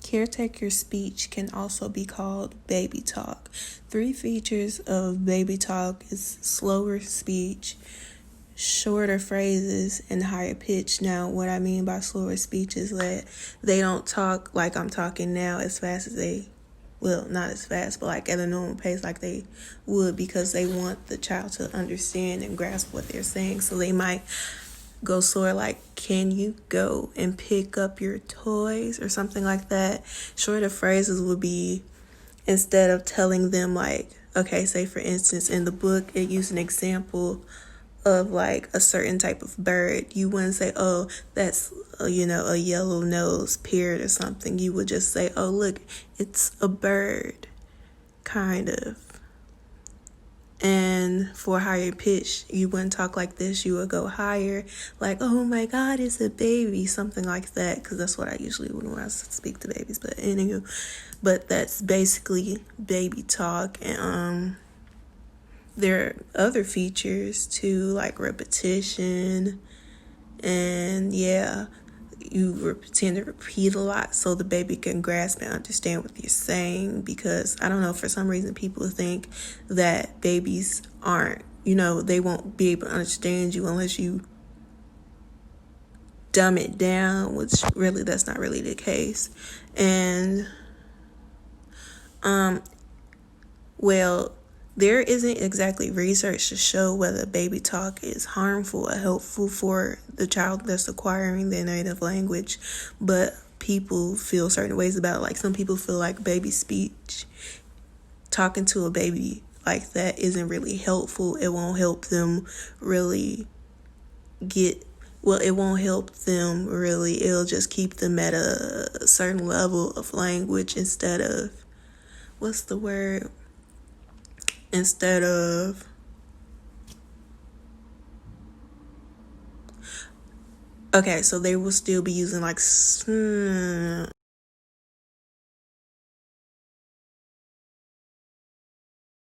Caretaker speech can also be called baby talk. 3 features of baby talk is slower speech, shorter phrases, and higher pitch. Now, what I mean by slower speech is that they don't talk like I'm talking now as fast as not as fast, but like at a normal pace like they would, because they want the child to understand and grasp what they're saying. So they might go slower, like, can you go and pick up your toys or something like that. Shorter phrases would be, instead of telling them, like, okay, say for instance in the book it used an example of like a certain type of bird. You wouldn't say, oh, that's a yellow nosed parrot or something. You would just say, oh, look, it's a bird, kind of. And for higher pitch, you wouldn't talk like this. You would go higher, like, oh my God, it's a baby, something like that, because that's what I usually would when I speak to babies. But anywho, that's basically baby talk. And there are other features too, like repetition, and you tend to repeat a lot so the baby can grasp and understand what you're saying. Because I don't know, for some reason people think that babies aren't, they won't be able to understand you unless you dumb it down, which really, that's not really the case. And there isn't exactly research to show whether baby talk is harmful or helpful for the child that's acquiring their native language, but people feel certain ways about it. Like, some people feel like baby speech, talking to a baby like that, isn't really helpful. It won't help them really it won't help them really. It'll just keep them at a certain level of language instead of, okay, so they will still be using like